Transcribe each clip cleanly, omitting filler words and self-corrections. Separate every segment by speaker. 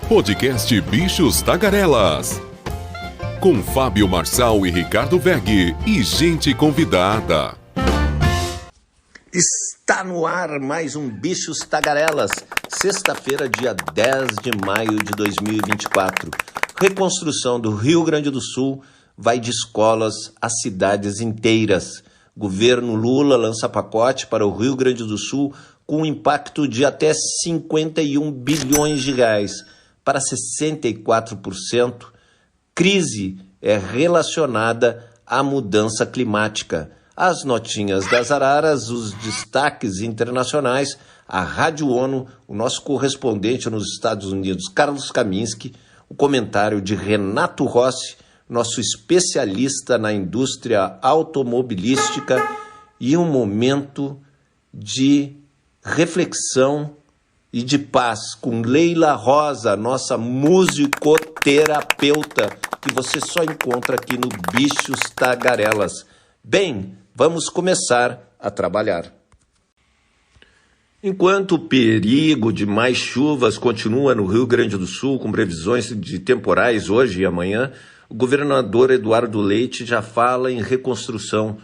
Speaker 1: Podcast Bichos Tagarelas. Com Fábio Marçal e Ricardo Weg e gente convidada.
Speaker 2: Está no ar mais um Bichos Tagarelas, sexta-feira, dia 10 de maio de 2024. Reconstrução do Rio Grande do Sul vai de escolas a cidades inteiras. Governo Lula lança pacote para o Rio Grande do Sul com um impacto de até 51 bilhões de reais. Para 64%, crise é relacionada à mudança climática. As notinhas das araras, os destaques internacionais, a Rádio ONU, o nosso correspondente nos Estados Unidos, Carlos Kaminski, o comentário de Renato Rossi, nosso especialista na indústria automobilística, e um momento de reflexão e de paz com Leila Rosa, nossa musicoterapeuta, que você só encontra aqui no Bichos Tagarelas. Bem, vamos começar a trabalhar. Enquanto o perigo de mais chuvas continua no Rio Grande do Sul, com previsões de temporais hoje e amanhã, o governador Eduardo Leite já fala em reconstrução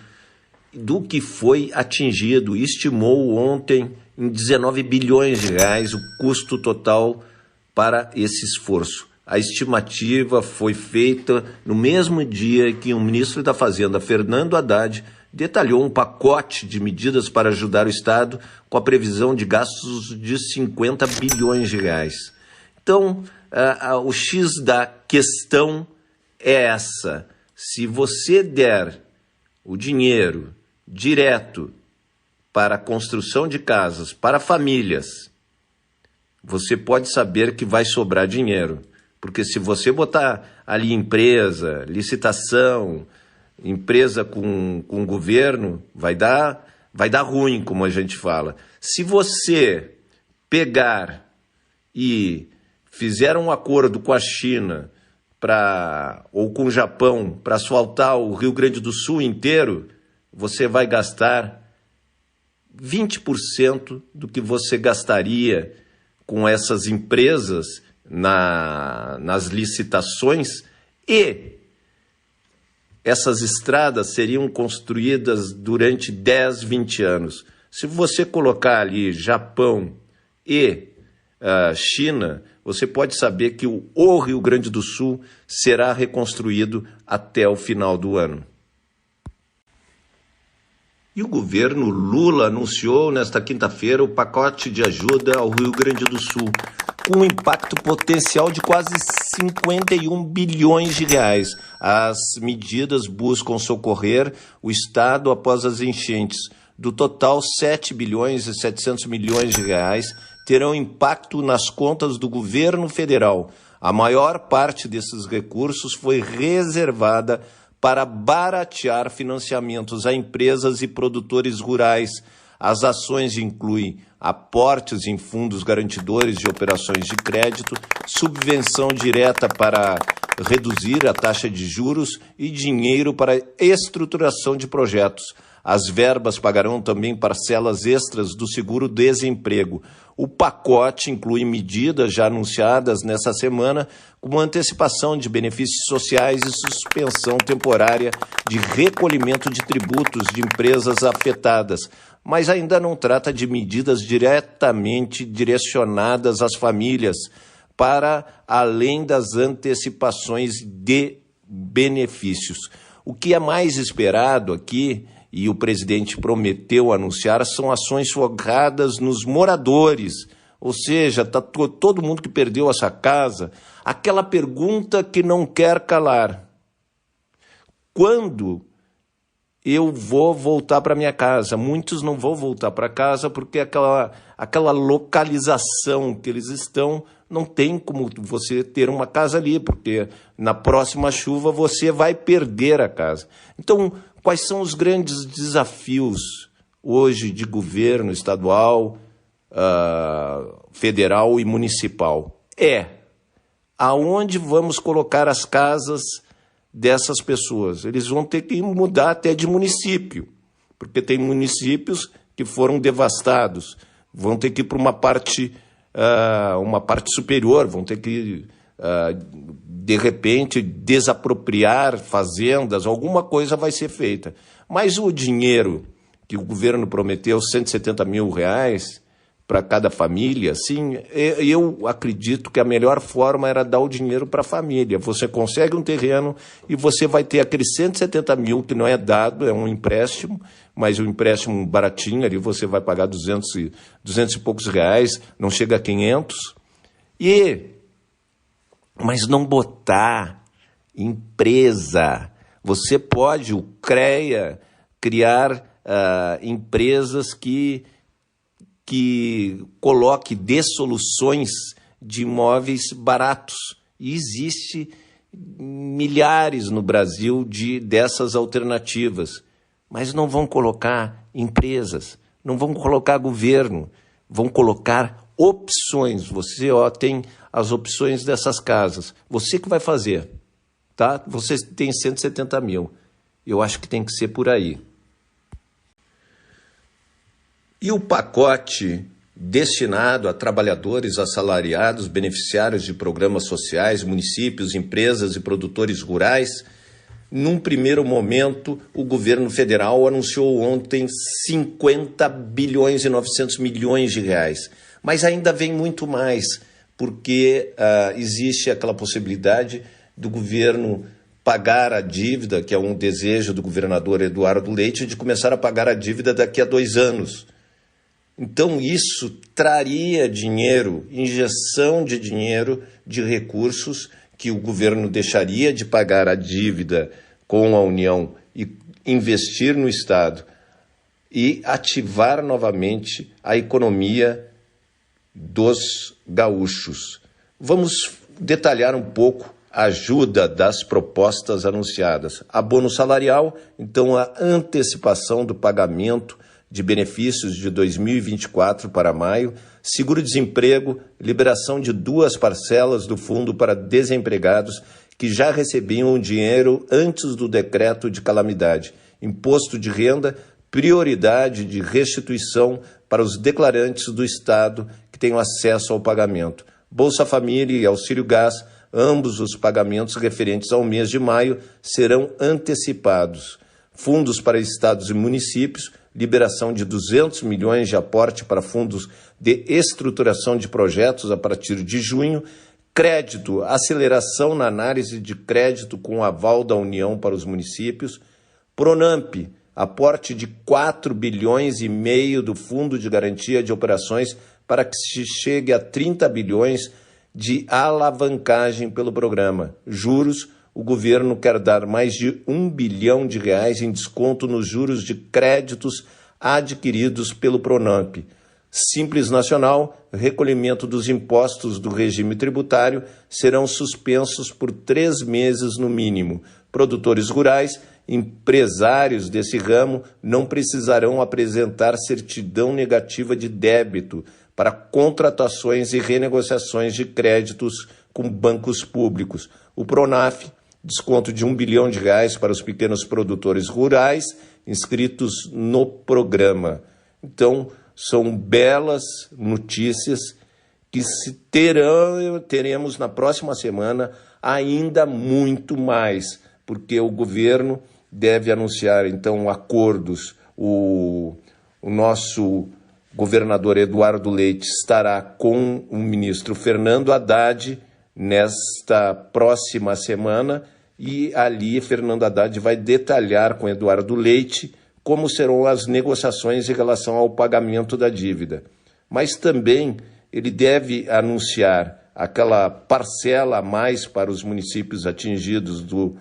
Speaker 2: do que foi atingido. Estimou ontem em 19 bilhões de reais o custo total para esse esforço. A estimativa foi feita no mesmo dia que o ministro da Fazenda, Fernando Haddad, detalhou um pacote de medidas para ajudar o Estado com a previsão de gastos de 50 bilhões de reais. Então, o X da questão é essa. Se você der o dinheiro direto para a construção de casas, para famílias, você pode saber que vai sobrar dinheiro. Porque se você botar ali empresa, licitação, empresa com governo, vai dar ruim, como a gente fala. Se você pegar e fizer um acordo com a China ou com o Japão para asfaltar o Rio Grande do Sul inteiro, você vai gastar 20% do que você gastaria com essas empresas nas licitações, e essas estradas seriam construídas durante 10, 20 anos. Se você colocar ali Japão e China, você pode saber que o Rio Grande do Sul será reconstruído até o final do ano. E o governo Lula anunciou nesta quinta-feira o pacote de ajuda ao Rio Grande do Sul, com um impacto potencial de quase 51 bilhões de reais. As medidas buscam socorrer o Estado após as enchentes. Do total, 7 bilhões e 700 milhões de reais terão impacto nas contas do governo federal. A maior parte desses recursos foi reservada para baratear financiamentos a empresas e produtores rurais. As ações incluem aportes em fundos garantidores de operações de crédito, subvenção direta para reduzir a taxa de juros e dinheiro para estruturação de projetos. As verbas pagarão também parcelas extras do seguro-desemprego. O pacote inclui medidas já anunciadas nessa semana, como antecipação de benefícios sociais e suspensão temporária de recolhimento de tributos de empresas afetadas, mas ainda não trata de medidas diretamente direcionadas às famílias, para além das antecipações de benefícios. O que é mais esperado aqui, e o presidente prometeu anunciar, são ações focadas nos moradores, ou seja, todo mundo que perdeu a sua casa. Aquela pergunta que não quer calar: quando eu vou voltar para minha casa? Muitos não vão voltar para casa porque aquela localização que eles estão, não tem como você ter uma casa ali, porque na próxima chuva você vai perder a casa. Então, quais são os grandes desafios hoje de governo estadual, federal e municipal? Aonde vamos colocar as casas dessas pessoas? Eles vão ter que mudar até de município, porque tem municípios que foram devastados, vão ter que ir para uma parte uma parte superior, vão ter que, de repente, desapropriar fazendas, alguma coisa vai ser feita. Mas o dinheiro que o governo prometeu, R$170 mil para cada família, sim, eu acredito que a melhor forma era dar o dinheiro para a família. Você consegue um terreno e você vai ter aqueles 170 mil que não é dado, é um empréstimo, mas um empréstimo baratinho, ali você vai pagar 200 e poucos reais, não chega a 500. Mas não botar empresa. Você pode, o CREA, criar empresas que coloque, dê soluções de imóveis baratos. E existe milhares no Brasil dessas alternativas. Mas não vão colocar empresas, não vão colocar governo, vão colocar opções. Você tem as opções dessas casas. Você que vai fazer, tá? Você tem 170 mil. Eu acho que tem que ser por aí. E o pacote destinado a trabalhadores assalariados, beneficiários de programas sociais, municípios, empresas e produtores rurais? Num primeiro momento, o governo federal anunciou ontem 50 bilhões e 900 milhões de reais. Mas ainda vem muito mais, porque existe aquela possibilidade do governo pagar a dívida, que é um desejo do governador Eduardo Leite, de começar a pagar a dívida daqui a 2 anos. Então, isso traria dinheiro, injeção de dinheiro, de recursos que o governo deixaria de pagar a dívida com a União e investir no Estado e ativar novamente a economia dos gaúchos. Vamos detalhar um pouco a ajuda das propostas anunciadas. Abono salarial, então a antecipação do pagamento de benefícios de 2024 para maio, seguro-desemprego, liberação de 2 parcelas do fundo para desempregados que já recebiam o dinheiro antes do decreto de calamidade, imposto de renda, prioridade de restituição para os declarantes do Estado que tenham acesso ao pagamento, Bolsa Família e Auxílio Gás, ambos os pagamentos referentes ao mês de maio serão antecipados, fundos para estados e municípios, liberação de 200 milhões de aporte para fundos de estruturação de projetos a partir de junho, crédito, aceleração na análise de crédito com aval da União para os municípios, Pronamp, aporte de 4 bilhões e meio do Fundo de Garantia de Operações para que se chegue a 30 bilhões de alavancagem pelo programa. Juros, o governo quer dar mais de 1 bilhão de reais em desconto nos juros de créditos adquiridos pelo Pronamp. Simples Nacional, recolhimento dos impostos do regime tributário serão suspensos por 3 meses no mínimo. Produtores rurais, empresários desse ramo não precisarão apresentar certidão negativa de débito para contratações e renegociações de créditos com bancos públicos. O Pronaf, desconto de 1 bilhão de reais para os pequenos produtores rurais inscritos no programa. Então, são belas notícias que teremos na próxima semana ainda muito mais, porque o governo deve anunciar, então, acordos. O nosso governador Eduardo Leite estará com o ministro Fernando Haddad nesta próxima semana e ali Fernando Haddad vai detalhar com Eduardo Leite como serão as negociações em relação ao pagamento da dívida. Mas também ele deve anunciar aquela parcela a mais para os municípios atingidos do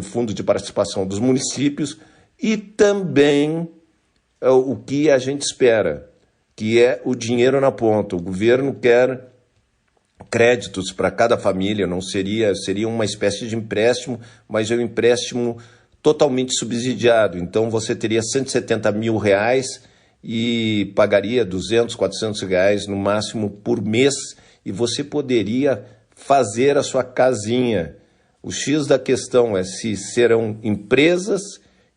Speaker 2: Fundo de Participação dos Municípios e também o que a gente espera, que é o dinheiro na ponta. O governo quer créditos para cada família, não seria uma espécie de empréstimo, mas é um empréstimo totalmente subsidiado. Então você teria 170 mil reais e pagaria 200, 400 reais no máximo por mês e você poderia fazer a sua casinha. O X da questão é se serão empresas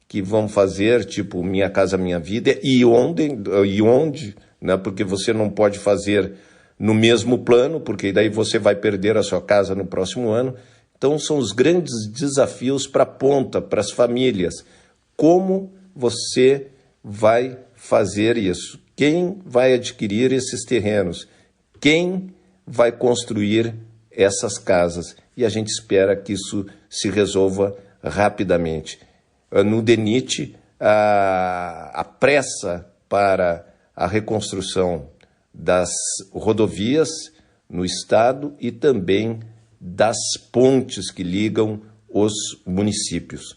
Speaker 2: que vão fazer, tipo Minha Casa Minha Vida, e onde, né? Porque você não pode fazer no mesmo plano, porque daí você vai perder a sua casa no próximo ano. Então, são os grandes desafios para a ponta, para as famílias. Como você vai fazer isso? Quem vai adquirir esses terrenos? Quem vai construir essas casas? E a gente espera que isso se resolva rapidamente. No DENIT, a pressa para a reconstrução das rodovias no estado e também das pontes que ligam os municípios.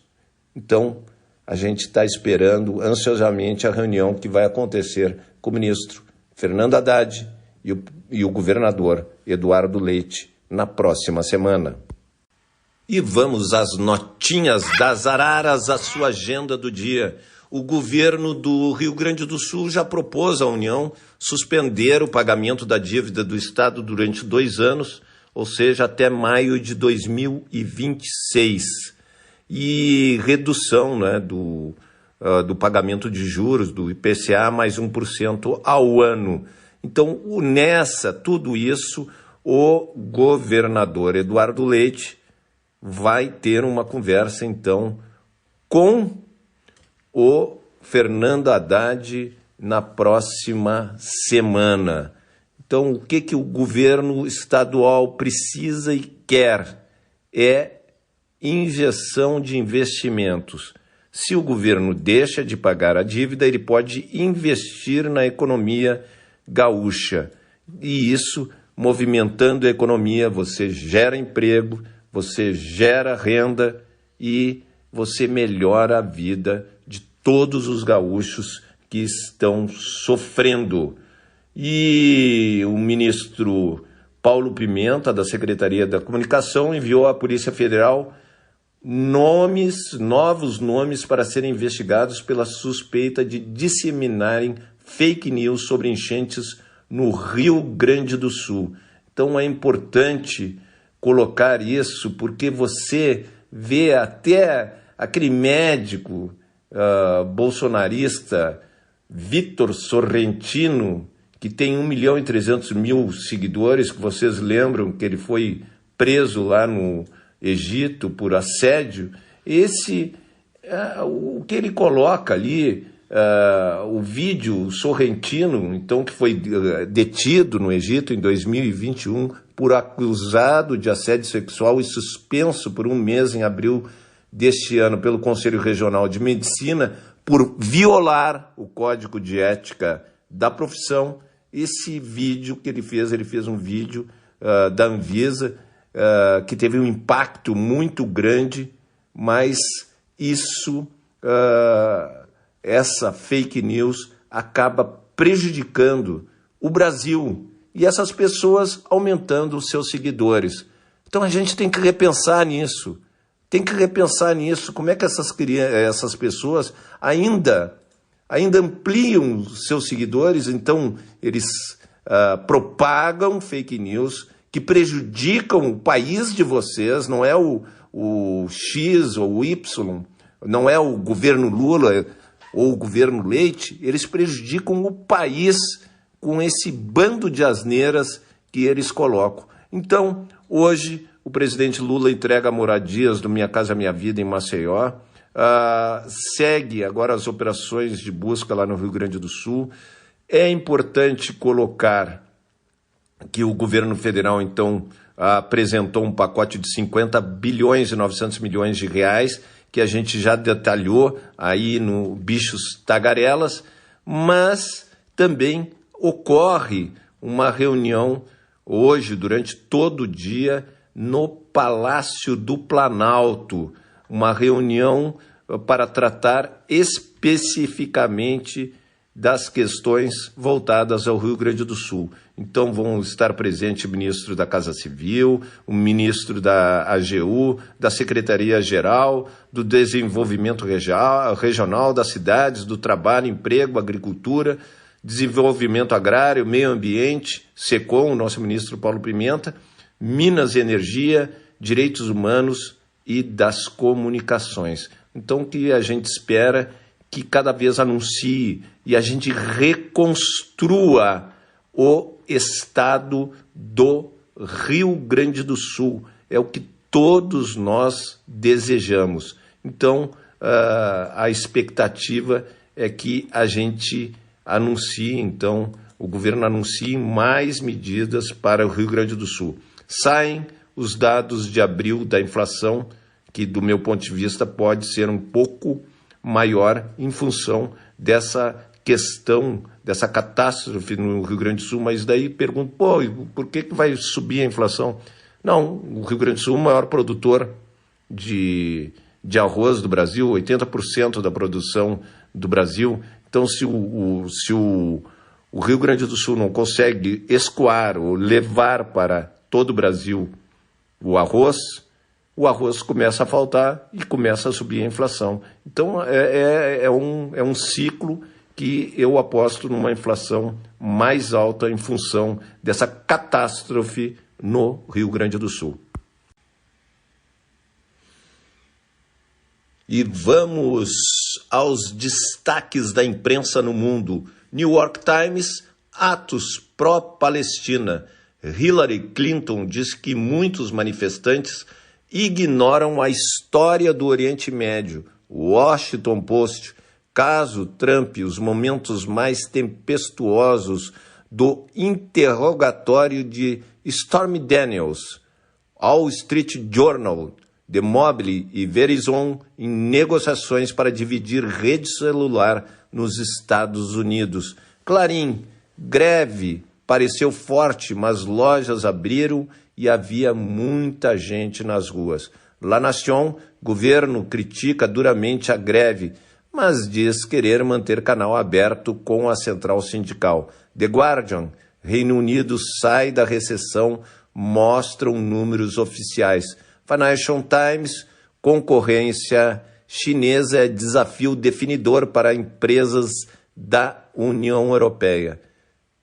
Speaker 2: Então, a gente está esperando ansiosamente a reunião que vai acontecer com o ministro Fernando Haddad e o governador Eduardo Leite na próxima semana. E vamos às notinhas das araras, a sua agenda do dia. O governo do Rio Grande do Sul já propôs à União suspender o pagamento da dívida do Estado durante 2 anos, ou seja, até maio de 2026. E redução, né, do pagamento de juros do IPCA mais 1% ao ano. Então, tudo isso, o governador Eduardo Leite vai ter uma conversa, então, com o Fernando Haddad na próxima semana. Então, o que o governo estadual precisa e quer é injeção de investimentos. Se o governo deixa de pagar a dívida, ele pode investir na economia gaúcha. E isso, movimentando a economia, você gera emprego, você gera renda e você melhora a vida de todos os gaúchos que estão sofrendo. E o ministro Paulo Pimenta, da Secretaria da Comunicação, enviou à Polícia Federal novos nomes para serem investigados pela suspeita de disseminarem fake news sobre enchentes no Rio Grande do Sul. Então é importante colocar isso, porque você vê até aquele médico bolsonarista Vitor Sorrentino, que tem 1.300.000 seguidores, que vocês lembram que ele foi preso lá no Egito por assédio. O que ele coloca ali, o vídeo Sorrentino, então, que foi detido no Egito em 2021 por acusado de assédio sexual e suspenso por 1 mês em abril deste ano pelo Conselho Regional de Medicina por violar o Código de Ética da profissão. Esse vídeo que ele fez um vídeo da Anvisa que teve um impacto muito grande, mas essa fake news acaba prejudicando o Brasil e essas pessoas aumentando os seus seguidores. Então a gente tem que repensar nisso. Como é que essas pessoas ainda ampliam seus seguidores, então eles propagam fake news que prejudicam o país de vocês, não é o X ou o Y, não é o governo Lula ou o governo Leite, eles prejudicam o país com esse bando de asneiras que eles colocam. Então, hoje, o presidente Lula entrega moradias do Minha Casa Minha Vida em Maceió, segue agora as operações de busca lá no Rio Grande do Sul. É importante colocar que o governo federal, então, apresentou um pacote de 50 bilhões e 900 milhões de reais, que a gente já detalhou aí no Bichos Tagarelas, mas também ocorre uma reunião hoje, durante todo o dia, no Palácio do Planalto, uma reunião para tratar especificamente das questões voltadas ao Rio Grande do Sul. Então vão estar presentes o ministro da Casa Civil, o ministro da AGU, da Secretaria-Geral, do Desenvolvimento Regional, das cidades, do Trabalho, Emprego, Agricultura, Desenvolvimento Agrário, Meio Ambiente, SECOM, o nosso ministro Paulo Pimenta, Minas e Energia, Direitos Humanos e das Comunicações. Então, o que a gente espera que cada vez anuncie e a gente reconstrua o estado do Rio Grande do Sul. É o que todos nós desejamos. Então, a expectativa é que a gente anuncie, então, o governo anuncie mais medidas para o Rio Grande do Sul. Saem os dados de abril da inflação, que do meu ponto de vista pode ser um pouco maior em função dessa questão, dessa catástrofe no Rio Grande do Sul, mas daí pergunto, por que vai subir a inflação? Não, o Rio Grande do Sul é o maior produtor de arroz do Brasil, 80% da produção do Brasil. Então, se o Rio Grande do Sul não consegue escoar ou levar para todo o Brasil o arroz começa a faltar e começa a subir a inflação. Então, é um ciclo que eu aposto numa inflação mais alta em função dessa catástrofe no Rio Grande do Sul. E vamos aos destaques da imprensa no mundo. New York Times, atos pró-Palestina. Hillary Clinton diz que muitos manifestantes ignoram a história do Oriente Médio. Washington Post, caso Trump, os momentos mais tempestuosos do interrogatório de Stormy Daniels. Wall Street Journal, The Mobile e Verizon em negociações para dividir rede celular nos Estados Unidos. Clarim, greve pareceu forte, mas lojas abriram e havia muita gente nas ruas. La Nation, governo critica duramente a greve, mas diz querer manter canal aberto com a central sindical. The Guardian, Reino Unido sai da recessão, mostram números oficiais. Financial Times, concorrência chinesa é desafio definidor para empresas da União Europeia.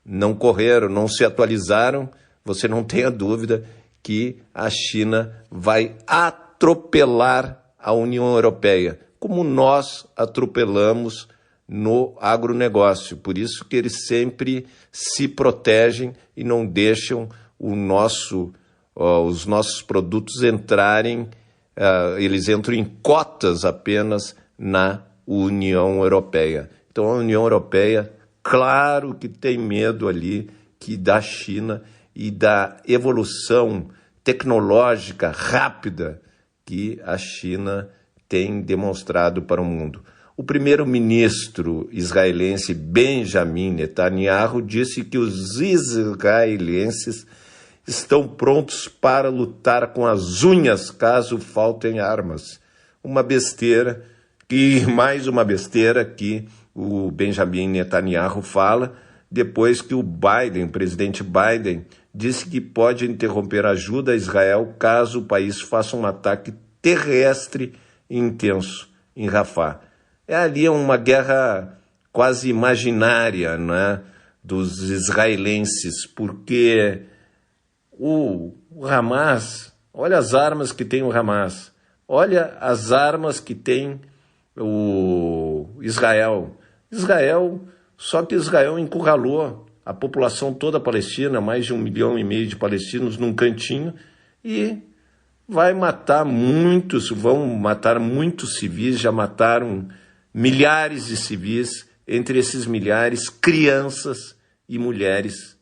Speaker 2: Não correram, não se atualizaram, você não tenha dúvida que a China vai atropelar a União Europeia, como nós atropelamos no agronegócio. Por isso que eles sempre se protegem e não deixam os nossos produtos entrarem, eles entram em cotas apenas na União Europeia. Então a União Europeia, claro que tem medo ali da China e da evolução tecnológica rápida que a China tem demonstrado para o mundo. O primeiro-ministro israelense Benjamin Netanyahu disse que os israelenses estão prontos para lutar com as unhas caso faltem armas. Mais uma besteira que o Benjamin Netanyahu fala depois que o presidente Biden, disse que pode interromper a ajuda a Israel caso o país faça um ataque terrestre intenso em Rafah. Ali uma guerra quase imaginária, né, dos israelenses, porque o Hamas, olha as armas que tem o Hamas, olha as armas que tem o Israel. Só que Israel encurralou a população toda palestina, mais de 1,5 milhão de palestinos num cantinho, e vão matar muitos civis, já mataram milhares de civis, entre esses milhares, crianças e mulheres,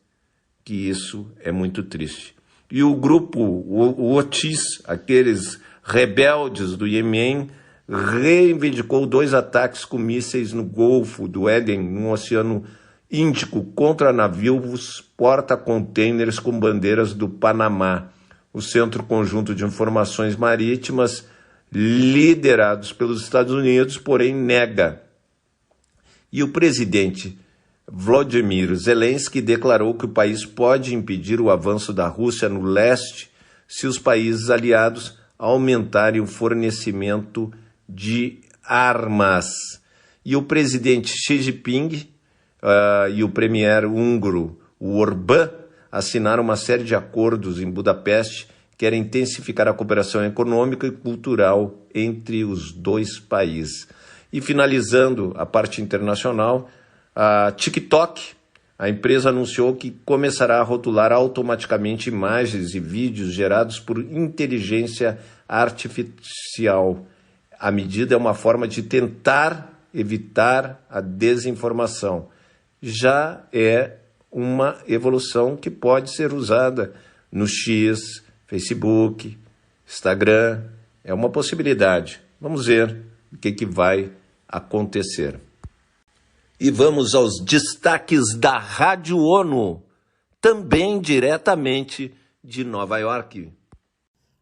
Speaker 2: que isso é muito triste. E o grupo, o Houthis, aqueles rebeldes do Iêmen, reivindicou 2 ataques com mísseis no Golfo do Éden, no Oceano Índico, contra navios porta-containers com bandeiras do Panamá. O Centro Conjunto de Informações Marítimas, liderados pelos Estados Unidos, porém nega. E o presidente Volodymyr Zelensky declarou que o país pode impedir o avanço da Rússia no leste se os países aliados aumentarem o fornecimento de armas. E o presidente Xi Jinping e o premier húngaro Orbán assinaram uma série de acordos em Budapeste que querem intensificar a cooperação econômica e cultural entre os dois países. E finalizando a parte internacional, a TikTok, a empresa anunciou que começará a rotular automaticamente imagens e vídeos gerados por inteligência artificial. A medida é uma forma de tentar evitar a desinformação. Já é uma evolução que pode ser usada no X, Facebook, Instagram. É uma possibilidade. Vamos ver o que vai acontecer. E vamos aos destaques da Rádio ONU, também diretamente de Nova York.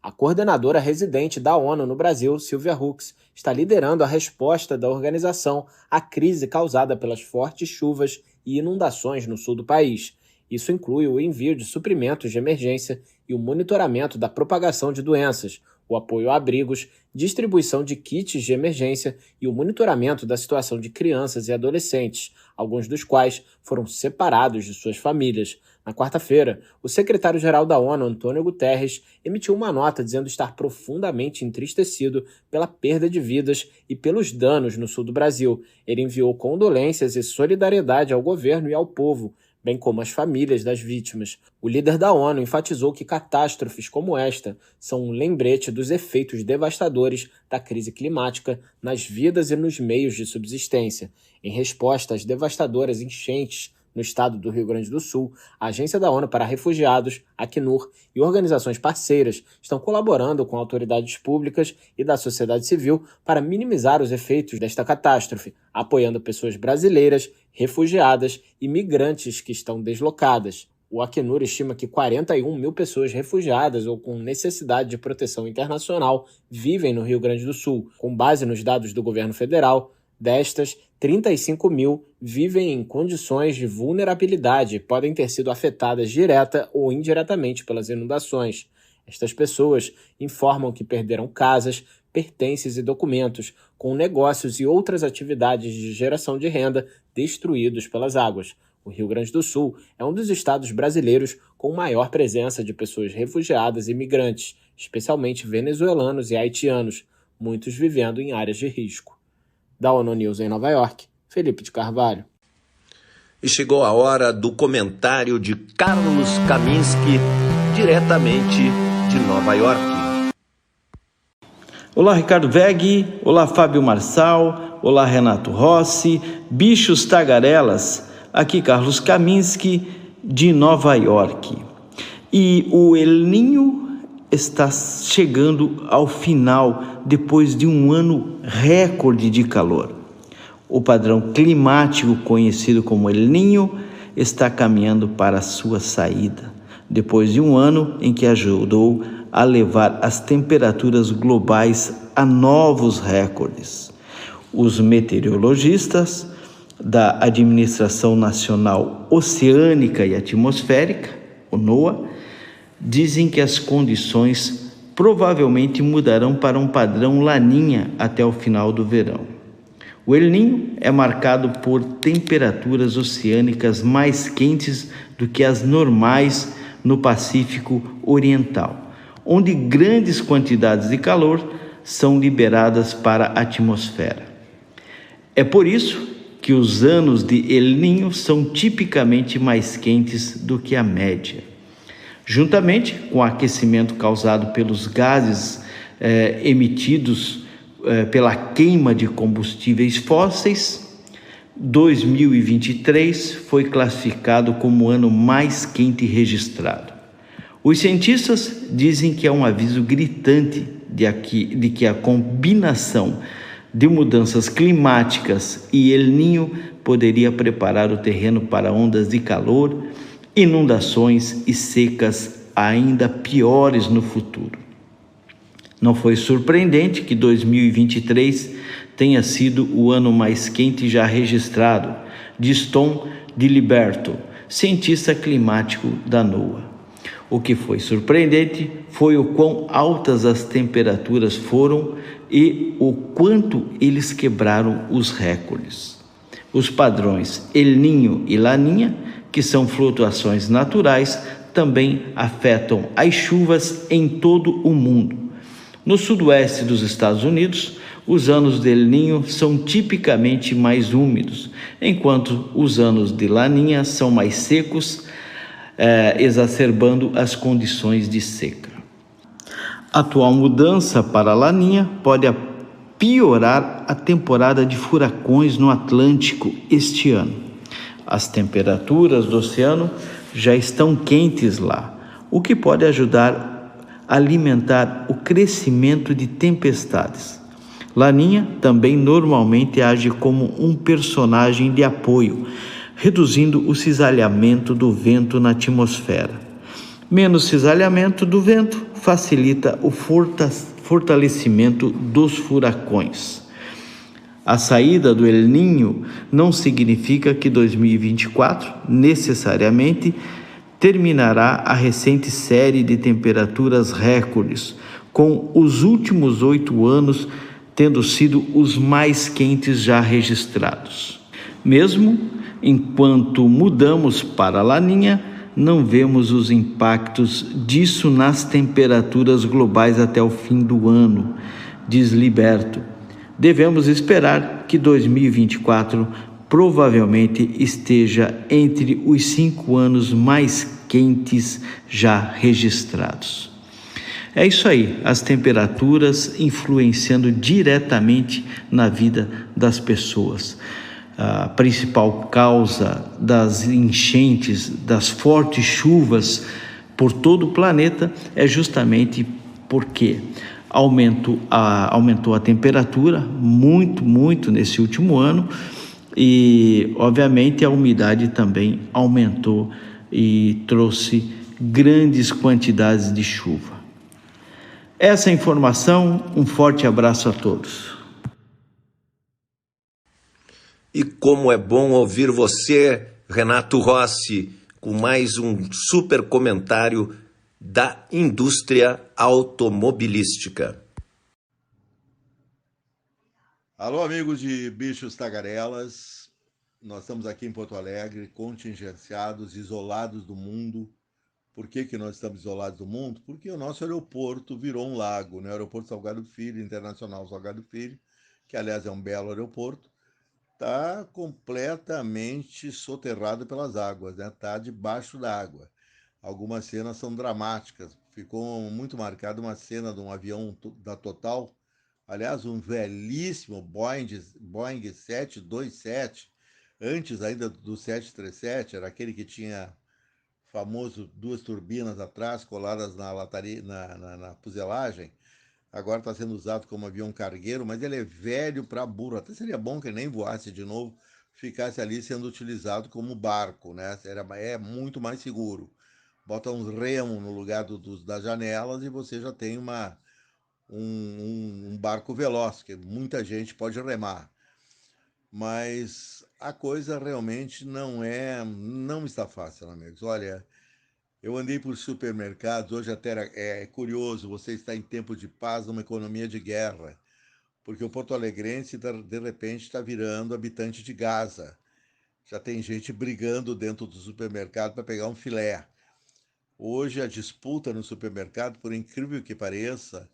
Speaker 3: A coordenadora residente da ONU no Brasil, Sylvia Hooks, está liderando a resposta da organização à crise causada pelas fortes chuvas e inundações no sul do país. Isso inclui o envio de suprimentos de emergência e o monitoramento da propagação de doenças, o apoio a abrigos, distribuição de kits de emergência e o monitoramento da situação de crianças e adolescentes, alguns dos quais foram separados de suas famílias. Na quarta-feira, o secretário-geral da ONU, Antônio Guterres, emitiu uma nota dizendo estar profundamente entristecido pela perda de vidas e pelos danos no sul do Brasil. Ele enviou condolências e solidariedade ao governo e ao povo, bem como às famílias das vítimas. O líder da ONU enfatizou que catástrofes como esta são um lembrete dos efeitos devastadores da crise climática nas vidas e nos meios de subsistência. Em resposta às devastadoras enchentes no estado do Rio Grande do Sul, a Agência da ONU para Refugiados, Acnur, e organizações parceiras estão colaborando com autoridades públicas e da sociedade civil para minimizar os efeitos desta catástrofe, apoiando pessoas brasileiras, refugiadas e migrantes que estão deslocadas. O Acnur estima que 41 mil pessoas refugiadas ou com necessidade de proteção internacional vivem no Rio Grande do Sul. Com base nos dados do governo federal, destas, 35 mil vivem em condições de vulnerabilidade e podem ter sido afetadas direta ou indiretamente pelas inundações. Estas pessoas informam que perderam casas, pertences e documentos, com negócios e outras atividades de geração de renda destruídos pelas águas. O Rio Grande do Sul é um dos estados brasileiros com maior presença de pessoas refugiadas e migrantes, especialmente venezuelanos e haitianos, muitos vivendo em áreas de risco. Da ONU News em Nova York, Felipe de Carvalho.
Speaker 2: E chegou a hora do comentário de Carlos Kaminski, diretamente de Nova York.
Speaker 4: Olá, Ricardo Veg, olá, Fábio Marçal, olá, Renato Rossi, bichos tagarelas, aqui Carlos Kaminski, de Nova York. E o El Niño está chegando ao final depois de um ano recorde de calor. O padrão climático conhecido como El Niño está caminhando para a sua saída, depois de um ano em que ajudou a levar as temperaturas globais a novos recordes. Os meteorologistas da Administração Nacional Oceânica e Atmosférica, o NOAA, dizem que as condições provavelmente mudarão para um padrão laninha até o final do verão. O El Niño é marcado por temperaturas oceânicas mais quentes do que as normais no Pacífico Oriental, onde grandes quantidades de calor são liberadas para a atmosfera. É por isso que os anos de El Niño são tipicamente mais quentes do que a média. Juntamente com o aquecimento causado pelos gases emitidos pela queima de combustíveis fósseis, 2023 foi classificado como o ano mais quente registrado. Os cientistas dizem que é um aviso gritante de que a combinação de mudanças climáticas e El Niño poderia preparar o terreno para ondas de calor, inundações e secas ainda piores no futuro. Não foi surpreendente que 2023 tenha sido o ano mais quente já registrado, diz Tom DiLiberto, cientista climático da NOAA. O que foi surpreendente foi o quão altas as temperaturas foram e o quanto eles quebraram os recordes. Os padrões El Niño e Laninha, que são flutuações naturais, também afetam as chuvas em todo o mundo. No sudoeste dos Estados Unidos, Os anos de El Niño são tipicamente mais úmidos, enquanto os anos de Laninha são mais secos, exacerbando as condições de seca. A atual mudança para a Laninha pode piorar a temporada de furacões no Atlântico este ano. As temperaturas do oceano já estão quentes lá, o que pode ajudar a alimentar o crescimento de tempestades. Laninha também normalmente age como um personagem de apoio, reduzindo o cisalhamento do vento na atmosfera. Menos cisalhamento do vento facilita o fortalecimento dos furacões. A saída do El Niño não significa que 2024 necessariamente terminará a recente série de temperaturas recordes, com os últimos 8 anos tendo sido os mais quentes já registrados. Mesmo enquanto mudamos para a Laninha, não vemos os impactos disso nas temperaturas globais até o fim do ano, diz Liberto. Devemos esperar que 2024 provavelmente esteja entre os 5 anos mais quentes já registrados. É isso aí, as temperaturas influenciando diretamente na vida das pessoas. A principal causa das enchentes, das fortes chuvas por todo o planeta é justamente porque aumentou a temperatura muito nesse último ano e, obviamente, a umidade também aumentou e trouxe grandes quantidades de chuva. Essa informação, um forte abraço a todos.
Speaker 2: E como é bom ouvir você, Renato Rossi, com mais um super comentário da indústria automobilística.
Speaker 5: Alô, amigos de Bichos Tagarelas. Nós estamos aqui em Porto Alegre, contingenciados, isolados do mundo. Por que nós estamos isolados do mundo? Porque o nosso aeroporto virou um lago, né? O aeroporto Salgado Filho, Internacional Salgado Filho, que aliás é um belo aeroporto, está completamente soterrado pelas águas, né? Está debaixo da água. Algumas cenas são dramáticas. Ficou muito marcada uma cena de um avião da Total, aliás, um velhíssimo Boeing 727, antes ainda do 737, era aquele que tinha famoso 2 turbinas atrás coladas na lataria, na fuselagem. Agora está sendo usado como avião cargueiro, mas ele é velho para burro. Até seria bom que ele nem voasse de novo, ficasse ali sendo utilizado como barco, né? É muito mais seguro. Bota uns remos no lugar das janelas e você já tem um barco veloz, que muita gente pode remar. Mas a coisa realmente não está fácil, amigos. Olha, eu andei por supermercados, hoje até é curioso, você está em tempo de paz numa economia de guerra, porque o porto-alegrense, de repente, está virando habitante de Gaza. Já tem gente brigando dentro do supermercado para pegar um filé. Hoje, a disputa no supermercado, por incrível que pareça,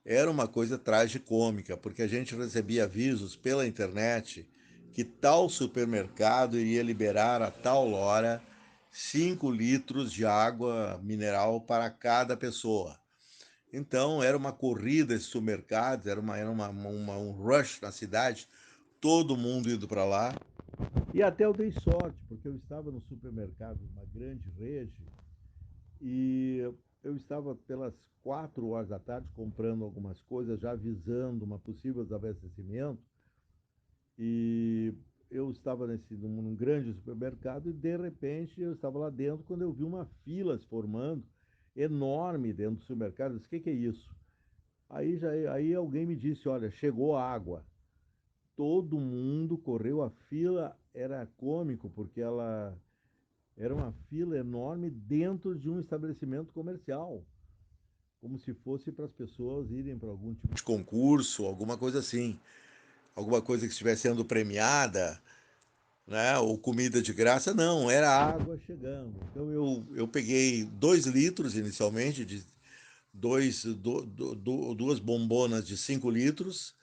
Speaker 5: era uma coisa tragicômica, porque a gente recebia avisos pela internet que tal supermercado iria liberar a tal hora 5 litros de água mineral para cada pessoa. Então, era uma corrida esses supermercados, era um rush na cidade, todo mundo indo para lá. E até eu dei sorte, porque eu estava no supermercado, uma grande rede, e eu estava pelas 4 horas da tarde comprando algumas coisas, já avisando uma possível desabastecimento, e eu estava num grande supermercado e, de repente, eu estava lá dentro quando eu vi uma fila se formando, enorme dentro do supermercado. Eu disse, o que é isso? Aí alguém me disse, olha, chegou a água. Todo mundo correu, a fila era cômico, porque ela era uma fila enorme dentro de um estabelecimento comercial, como se fosse para as pessoas irem para algum tipo de concurso, alguma coisa assim, alguma coisa que estivesse sendo premiada, né? Ou comida de graça. Não, era água chegando. Então eu peguei 2 litros inicialmente, de duas bombonas de 5 litros,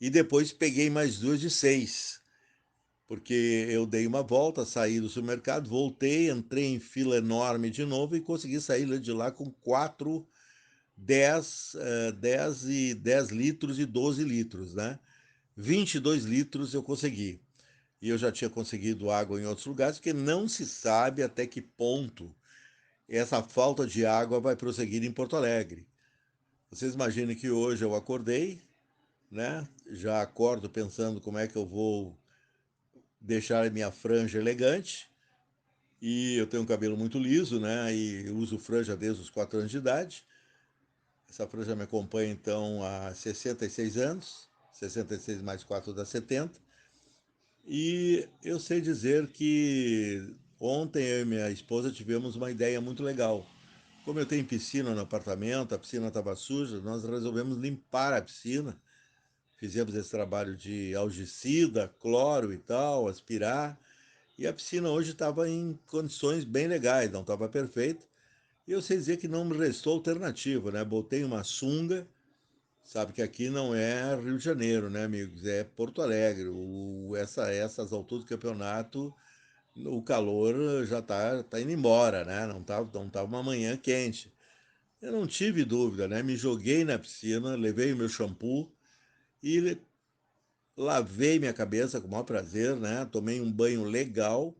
Speaker 5: e depois peguei mais 2 de 6, porque eu dei uma volta, saí do supermercado, voltei, entrei em fila enorme de novo e consegui sair de lá com 4, 10 litros e 12 litros, né? 22 litros eu consegui. E eu já tinha conseguido água em outros lugares, porque não se sabe até que ponto essa falta de água vai prosseguir em Porto Alegre. Vocês imaginem que hoje eu acordei, né? Já acordo pensando como é que eu vou deixar a minha franja elegante. E eu tenho um cabelo muito liso, né? E uso franja desde os 4 anos de idade. Essa franja me acompanha então há 66 anos. 66 mais 4 dá 70. E eu sei dizer que ontem eu e minha esposa tivemos uma ideia muito legal. Como eu tenho piscina no apartamento, a piscina estava suja, nós resolvemos limpar a piscina. Fizemos esse trabalho de algicida, cloro e tal, aspirar. E a piscina hoje estava em condições bem legais, não estava perfeita. E eu sei dizer que não me restou alternativa, né? Botei uma sunga, sabe que aqui não é Rio de Janeiro, né, amigos? É Porto Alegre. Essas alturas do campeonato, o calor já tá indo embora, né? Não tá uma manhã quente. Eu não tive dúvida, né? Me joguei na piscina, levei o meu shampoo e lavei minha cabeça com o maior prazer, né? Tomei um banho legal.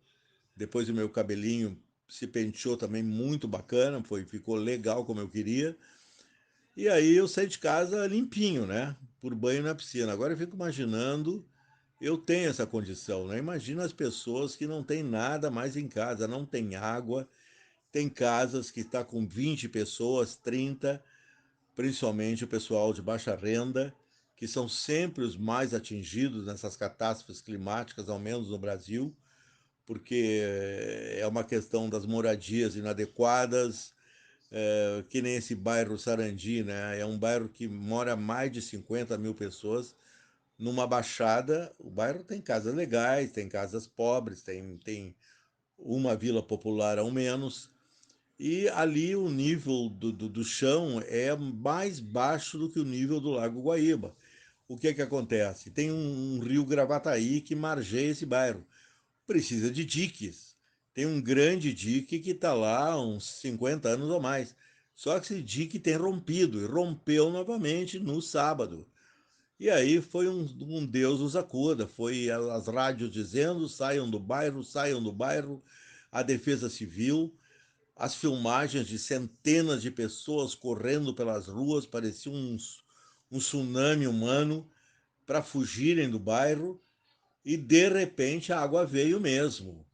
Speaker 5: Depois o meu cabelinho se penteou também muito bacana, ficou legal como eu queria. E aí eu saí de casa limpinho, né? Por banho na piscina. Agora eu fico imaginando, eu tenho essa condição, né? Imagina as pessoas que não têm nada mais em casa, não tem água, tem casas que está com 20 pessoas, 30, principalmente o pessoal de baixa renda, que são sempre os mais atingidos nessas catástrofes climáticas, ao menos no Brasil, porque é uma questão das moradias inadequadas, que nem esse bairro Sarandi, né? É um bairro que mora mais de 50 mil pessoas numa baixada. O bairro tem casas legais, tem casas pobres, tem uma vila popular ao menos, e ali o nível do chão é mais baixo do que o nível do Lago Guaíba. O que é que acontece? Tem um rio Gravataí que margeia esse bairro. Precisa de diques. Tem um grande dique que está lá há uns 50 anos ou mais. Só que esse dique tem rompido e rompeu novamente no sábado. E aí foi um Deus nos acuda. Foi as rádios dizendo: saiam do bairro, a Defesa Civil, as filmagens de centenas de pessoas correndo pelas ruas, parecia um tsunami humano para fugirem do bairro. E de repente a água veio mesmo.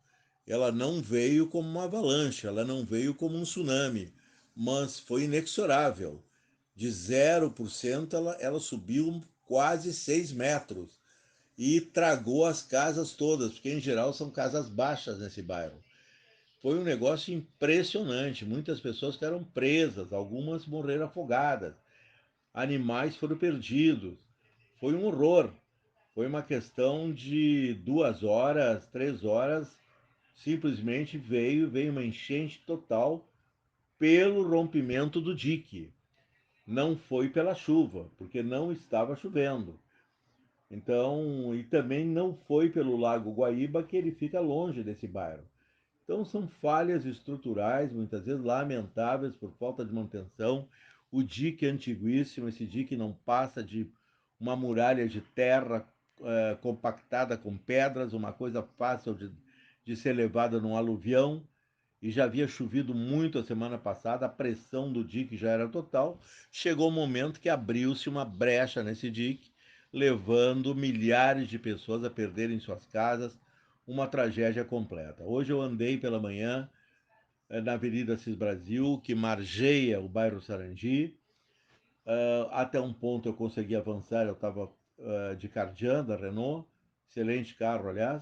Speaker 5: Ela não veio como uma avalanche, ela não veio como um tsunami, mas foi inexorável. De 0% ela subiu quase 6 metros e tragou as casas todas, porque em geral são casas baixas nesse bairro. Foi um negócio impressionante. Muitas pessoas ficaram presas, algumas morreram afogadas, animais foram perdidos. Foi um horror. Foi uma questão de 2 horas, 3 horas, simplesmente veio uma enchente total pelo rompimento do dique. Não foi pela chuva, porque não estava chovendo. Então, e também não foi pelo Lago Guaíba, que ele fica longe desse bairro. Então, são falhas estruturais, muitas vezes lamentáveis por falta de manutenção. O dique é antiguíssimo, esse dique não passa de uma muralha de terra compactada com pedras, uma coisa fácil de ser levada num aluvião. E já havia chovido muito a semana passada, a pressão do dique já era total. Chegou o momento que abriu-se uma brecha nesse dique, levando milhares de pessoas a perderem suas casas, uma tragédia completa. Hoje eu andei pela manhã na Avenida Assis Brasil, que margeia o bairro Sarandi. Até um ponto eu consegui avançar, eu estava de Cardian, da Renault, excelente carro, aliás,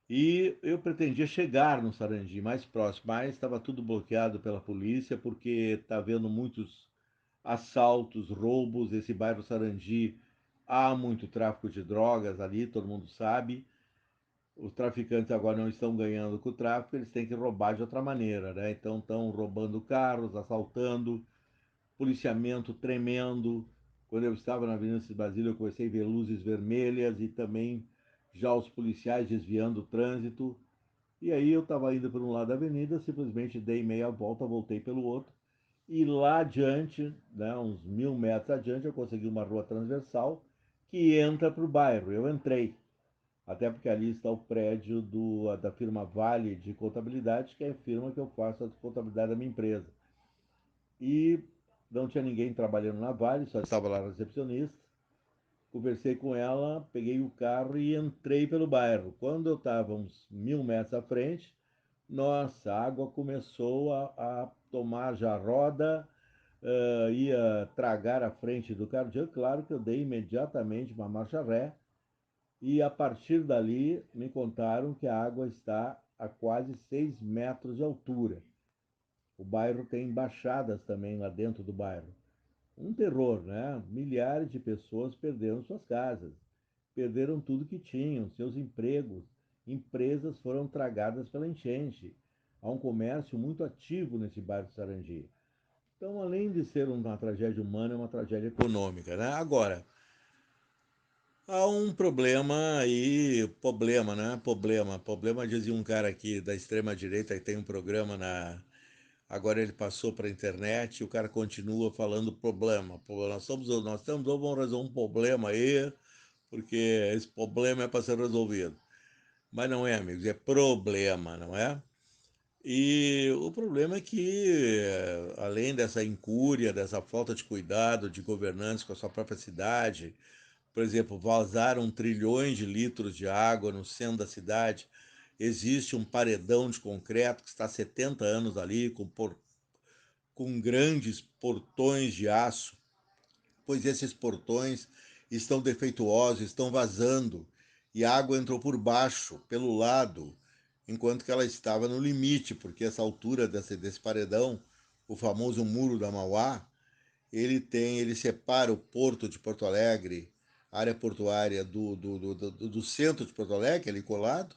Speaker 5: e eu pretendia chegar no Sarandi mais próximo, mas estava tudo bloqueado pela polícia, porque está havendo muitos assaltos, roubos. Esse bairro Sarandi, há muito tráfico de drogas ali, todo mundo sabe. Os traficantes agora não estão ganhando com o tráfico, eles têm que roubar de outra maneira, né? Então estão roubando carros, assaltando, policiamento tremendo, Quando eu estava na Avenida Cis Basílio, eu comecei a ver luzes vermelhas e também já os policiais desviando o trânsito. E aí eu estava indo por um lado da avenida, simplesmente dei meia volta, voltei pelo outro. E lá adiante, né, uns 1.000 metros adiante, eu consegui uma rua transversal que entra para o bairro. Eu entrei, até porque ali está o prédio da firma Vale de Contabilidade, que é a firma que eu faço a contabilidade da minha empresa. E não tinha ninguém trabalhando na Vale, só estava lá a recepcionista. Conversei com ela, peguei o carro e entrei pelo bairro. Quando eu estava uns 1.000 metros à frente, nossa, a água começou a tomar já a roda, ia tragar a frente do carro. Claro que eu dei imediatamente uma marcha ré e a partir dali me contaram que a água está a quase 6 metros de altura. O bairro tem embaixadas também lá dentro do bairro. Um terror, né? Milhares de pessoas perderam suas casas, perderam tudo que tinham, seus empregos, empresas foram tragadas pela enchente. Há um comércio muito ativo nesse bairro de Sarandi. Então, além de ser uma tragédia humana, é uma tragédia econômica, né? Agora, há um problema aí, problema, dizia um cara aqui da extrema direita que tem um programa agora ele passou para a internet e o cara continua falando problema. Nós estamos, vamos resolver um problema aí, porque esse problema é para ser resolvido. Mas não é, amigos, é problema, não é? E o problema é que, além dessa incúria, dessa falta de cuidado de governantes com a sua própria cidade, por exemplo, vazaram trilhões de litros de água no centro da cidade, existe um paredão de concreto que está há 70 anos ali, com grandes portões de aço, pois esses portões estão defeituosos, estão vazando, e a água entrou por baixo, pelo lado, enquanto que ela estava no limite, porque essa altura desse paredão, o famoso Muro da Mauá, ele separa o porto de Porto Alegre, área portuária do centro de Porto Alegre, ali colado,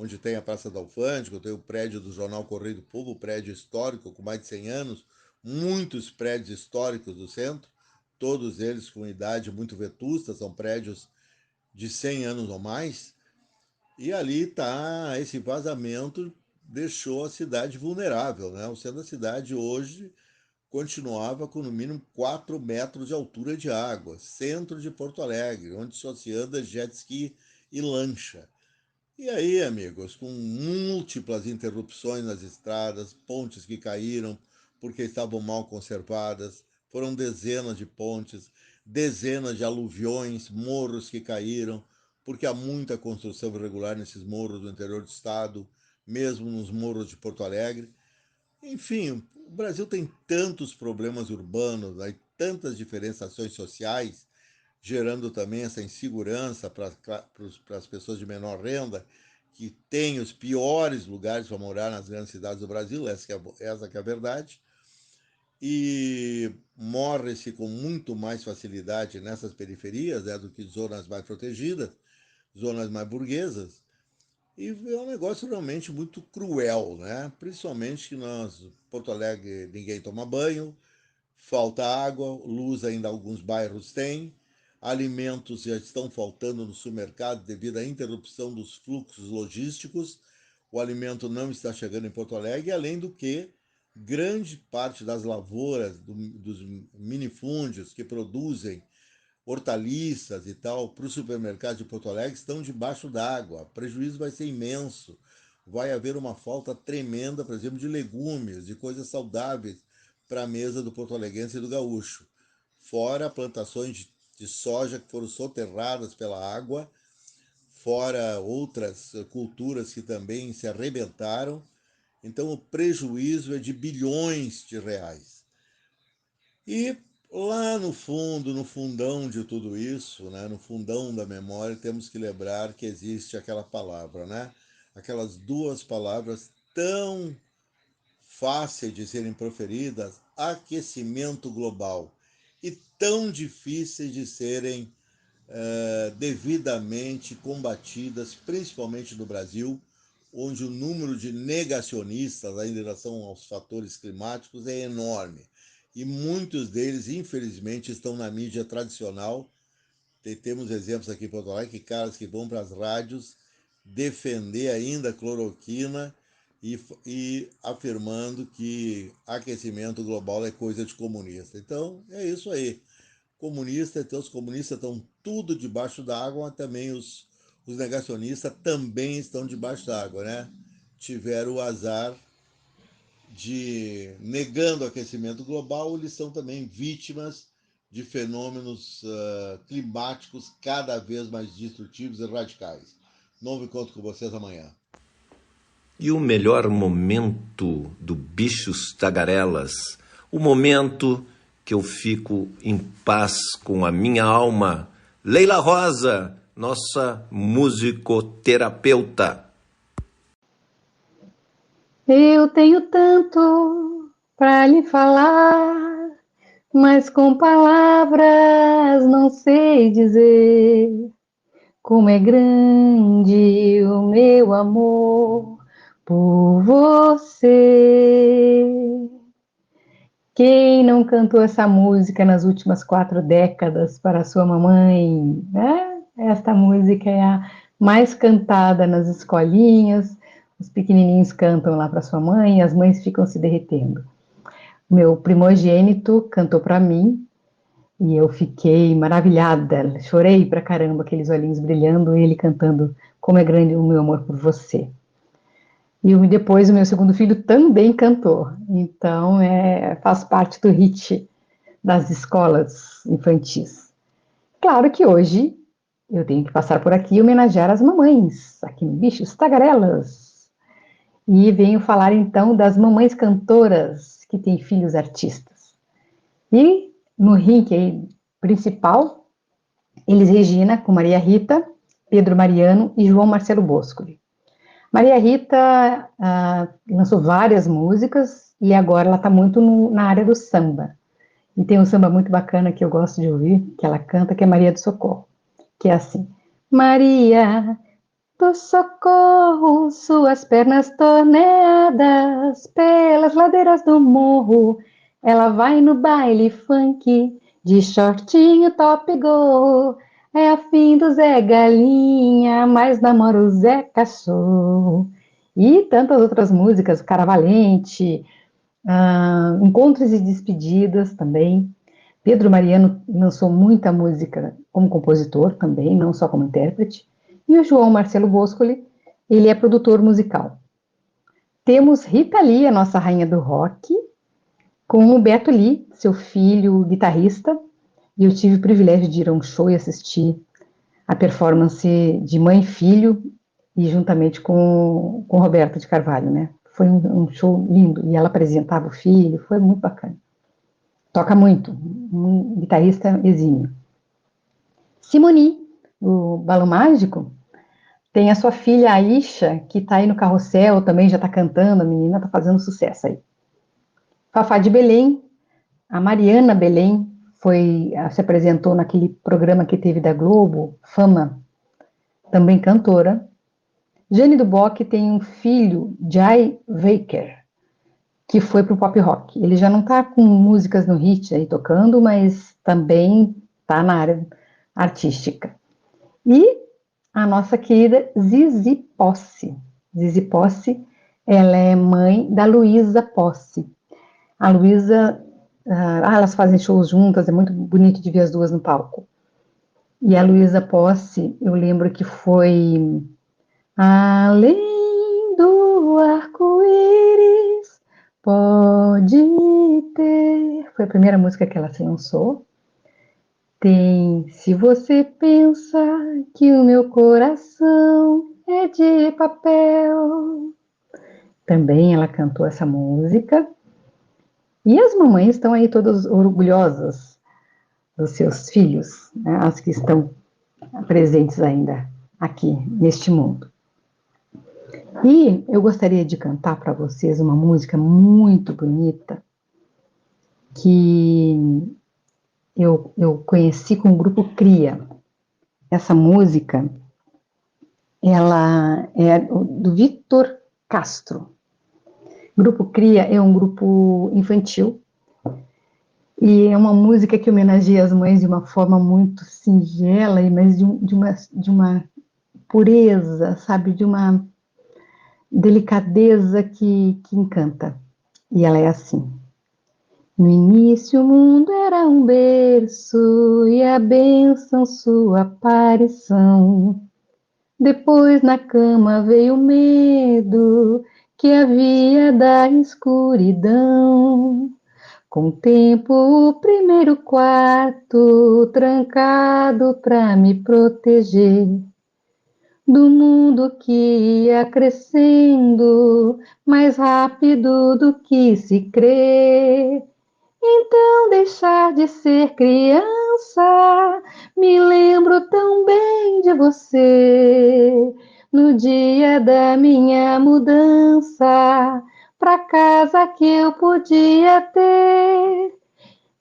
Speaker 5: onde tem a Praça da Alfândega, tem o prédio do Jornal Correio do Povo, prédio histórico com mais de 100 anos, muitos prédios históricos do centro, todos eles com idade muito vetusta, são prédios de 100 anos ou mais, e ali está esse vazamento deixou a cidade vulnerável, né? O centro da cidade hoje continuava com no mínimo 4 metros de altura de água, centro de Porto Alegre, onde só se anda jet ski e lancha. E aí, amigos, com múltiplas interrupções nas estradas, pontes que caíram porque estavam mal conservadas, foram dezenas de pontes, dezenas de aluviões, morros que caíram, porque há muita construção irregular nesses morros do interior do estado, mesmo nos morros de Porto Alegre. Enfim, o Brasil tem tantos problemas urbanos, né, tantas diferenciações sociais, gerando também essa insegurança para as pessoas de menor renda, que têm os piores lugares para morar nas grandes cidades do Brasil, essa que é a verdade, e morre-se com muito mais facilidade nessas periferias, né, do que zonas mais protegidas, zonas mais burguesas, e é um negócio realmente muito cruel, né? Principalmente que Porto Alegre, ninguém toma banho, falta água, luz ainda alguns bairros têm, alimentos já estão faltando no supermercado devido à interrupção dos fluxos logísticos, o alimento não está chegando em Porto Alegre, além do que grande parte das lavouras, dos minifúndios que produzem hortaliças e tal para o supermercado de Porto Alegre estão debaixo d'água. O prejuízo vai ser imenso. Vai haver uma falta tremenda, por exemplo, de legumes, de coisas saudáveis para a mesa do porto-alegrense e do gaúcho. Fora plantações de soja que foram soterradas pela água, fora outras culturas que também se arrebentaram. Então o prejuízo é de bilhões de reais. E lá no fundo, no fundão de tudo isso, né, no fundão da memória, temos que lembrar que existe aquela palavra, né? Aquelas duas palavras tão fáceis de serem proferidas, aquecimento global, e tão difíceis de serem devidamente combatidas, principalmente no Brasil, onde o número de negacionistas em relação aos fatores climáticos é enorme. e muitos deles, infelizmente, estão na mídia tradicional. Temos exemplos aqui em Porto Alegre, caras que vão para as rádios defender ainda a cloroquina e afirmando que aquecimento global é coisa de comunista. Então, é isso aí. Comunista, então os comunistas estão tudo debaixo d'água, mas também os negacionistas também estão debaixo d'água, né? Tiveram o azar de, negando o aquecimento global, eles são também vítimas de fenômenos climáticos cada vez mais destrutivos e radicais. Novo encontro com vocês amanhã.
Speaker 2: E o melhor momento do Bichos Tagarelas, o momento que eu fico em paz com a minha alma. Leila Rosa, nossa musicoterapeuta.
Speaker 6: Eu tenho tanto para lhe falar, mas com palavras não sei dizer como é grande o meu amor por você. Quem não cantou essa música nas últimas 4 décadas para sua mamãe, né? Esta música é a mais cantada nas escolinhas. Os pequenininhos cantam lá para sua mãe e as mães ficam se derretendo. Meu primogênito cantou para mim e eu fiquei maravilhada. Chorei pra caramba, aqueles olhinhos brilhando, ele cantando Como é Grande o Meu Amor por Você. E depois o meu segundo filho também cantou. Então, faz parte do hit das escolas infantis. Claro que hoje eu tenho que passar por aqui e homenagear as mamães, aqui no Bichos Tagarelas. E venho falar então das mamães cantoras que têm filhos artistas. E no ranking principal, Elis Regina com Maria Rita, Pedro Mariano e João Marcelo Boscoli. Maria Rita lançou várias músicas e agora ela está muito na área do samba. E tem um samba muito bacana que eu gosto de ouvir, que ela canta, que é Maria do Socorro, que é assim: Maria do Socorro, suas pernas torneadas pelas ladeiras do morro, ela vai no baile funk de shortinho top go. É afim do Zé Galinha, mas namora o Zé Cachorro. E tantas outras músicas, Cara Valente, Encontros e Despedidas também. Pedro Mariano lançou muita música como compositor também, não só como intérprete. E o João Marcelo Boscoli, ele é produtor musical. Temos Rita Lee, a nossa rainha do rock, com o Beto Lee, seu filho guitarrista. E eu tive o privilégio de ir a um show e assistir a performance de mãe e filho, e juntamente com Roberto de Carvalho, né? Foi um show lindo, e ela apresentava o filho, foi muito bacana. Toca muito, um guitarrista exímio. Simoni, o Balão Mágico, tem a sua filha Aisha, que está aí no Carrossel, também já está cantando, a menina está fazendo sucesso aí. Fafá de Belém, a Mariana Belém, se apresentou naquele programa que teve da Globo, Fama, também cantora. Jane do Bock tem um filho, Jai Waker, que foi para o pop rock. Ele já não está com músicas no hit aí tocando, mas também está na área artística. E a nossa querida Zizi Posse. Zizi Posse, ela é mãe da Luísa Posse. A Luísa, elas fazem shows juntas, é muito bonito de ver as duas no palco. E a Luísa Posse, eu lembro que foi Além do arco-íris, pode ter. Foi a primeira música que ela se lançou. Tem Se Você Pensa Que o Meu Coração é de Papel. Também ela cantou essa música. E as mamães estão aí todas orgulhosas dos seus filhos, né? As que estão presentes ainda aqui neste mundo. E eu gostaria de cantar para vocês uma música muito bonita que eu conheci com o grupo Cria. Essa música, ela é do Vitor Castro. O grupo Cria é um grupo infantil E é uma música que homenageia as mães de uma forma muito singela, mas de uma pureza, sabe? De uma delicadeza que encanta. E ela é assim. No início o mundo era um berço e a bênção sua aparição. Depois na cama veio o medo que havia da escuridão. Com o tempo o primeiro quarto trancado pra me proteger do mundo que ia crescendo mais rápido do que se crê. Então deixar de ser criança, me lembro tão bem de você. No dia da minha mudança, pra casa que eu podia ter.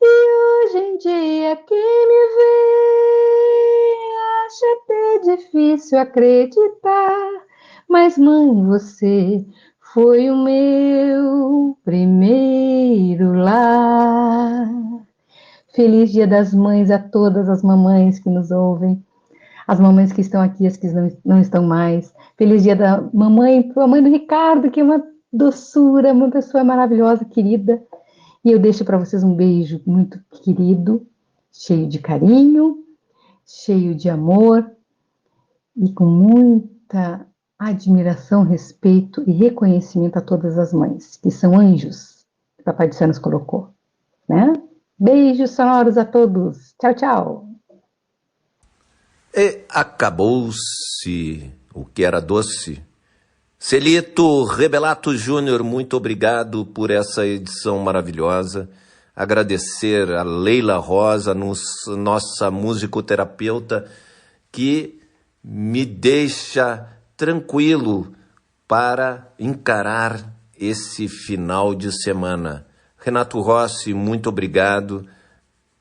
Speaker 6: E hoje em dia quem me vê acha até difícil acreditar. Mas mãe, você foi o meu primeiro lar. Feliz Dia das Mães a todas as mamães que nos ouvem, as mamães que estão aqui, as que não estão mais. Feliz Dia da mamãe, a mãe do Ricardo, que é uma doçura, uma pessoa maravilhosa, querida. E eu deixo para vocês um beijo muito querido, cheio de carinho, cheio de amor e com muita admiração, respeito e reconhecimento a todas as mães, que são anjos que o Papai do Céu nos colocou, né? Beijos sonoros a todos. Tchau, tchau.
Speaker 2: E acabou-se o que era doce. Celito Rebelato Júnior, muito obrigado por essa edição maravilhosa. Agradecer a Leila Rosa, nossa musicoterapeuta, que me deixa tranquilo para encarar esse final de semana. Renato Rossi, muito obrigado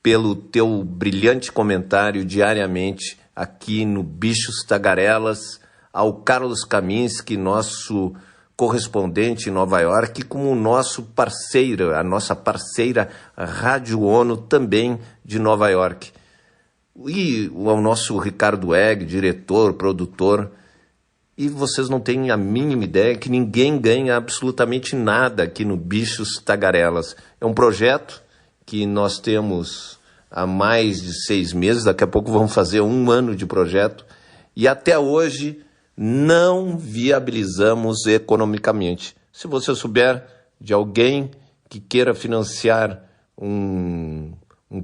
Speaker 2: pelo teu brilhante comentário diariamente aqui no Bichos Tagarelas. Ao Carlos Kaminski, nosso correspondente em Nova York, como nosso parceiro, a nossa parceira Rádio ONU, também de Nova York. E ao nosso Ricardo Egg, diretor, produtor. E vocês não têm a mínima ideia que ninguém ganha absolutamente nada aqui no Bichos Tagarelas. É um projeto que nós temos há mais de 6 meses, daqui a pouco vamos fazer 1 ano de projeto, e até hoje não viabilizamos economicamente. Se você souber de alguém que queira financiar um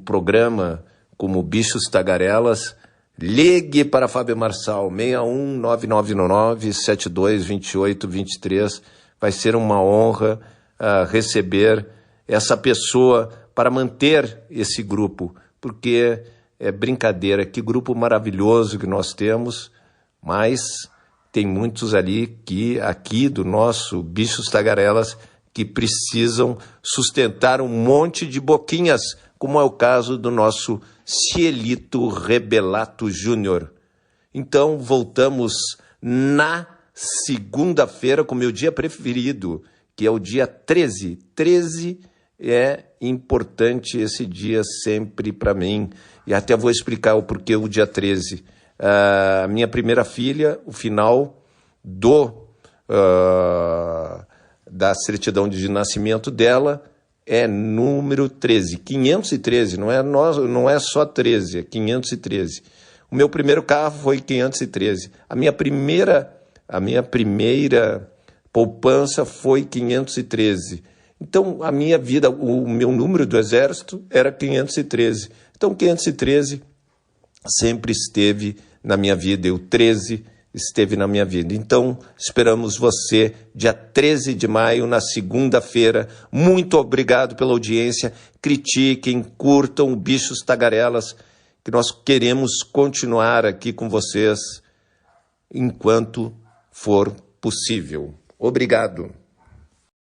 Speaker 2: programa como Bichos Tagarelas, ligue para Fábio Marçal, 61 999 72 28 23. Vai ser uma honra receber essa pessoa para manter esse grupo, porque é brincadeira, que grupo maravilhoso que nós temos, mas tem muitos ali aqui do nosso Bichos Tagarelas que precisam sustentar um monte de boquinhas, como é o caso do nosso Cielito Rebelato Júnior. Então, voltamos na segunda-feira com o meu dia preferido, que é o dia 13. 13 é importante esse dia sempre para mim, e até vou explicar o porquê o dia 13. A minha primeira filha, o final da certidão de nascimento dela é número 13, 513, não é só 13, é 513. O meu primeiro carro foi 513. A minha primeira poupança foi 513. Então, a minha vida, o meu número do exército era 513. Então, 513 sempre esteve na minha vida, e o 13 esteve na minha vida. Então, esperamos você dia 13 de maio, na segunda-feira. Muito obrigado pela audiência. Critiquem, curtam o Bichos Tagarelas, que nós queremos continuar aqui com vocês enquanto for possível. Obrigado.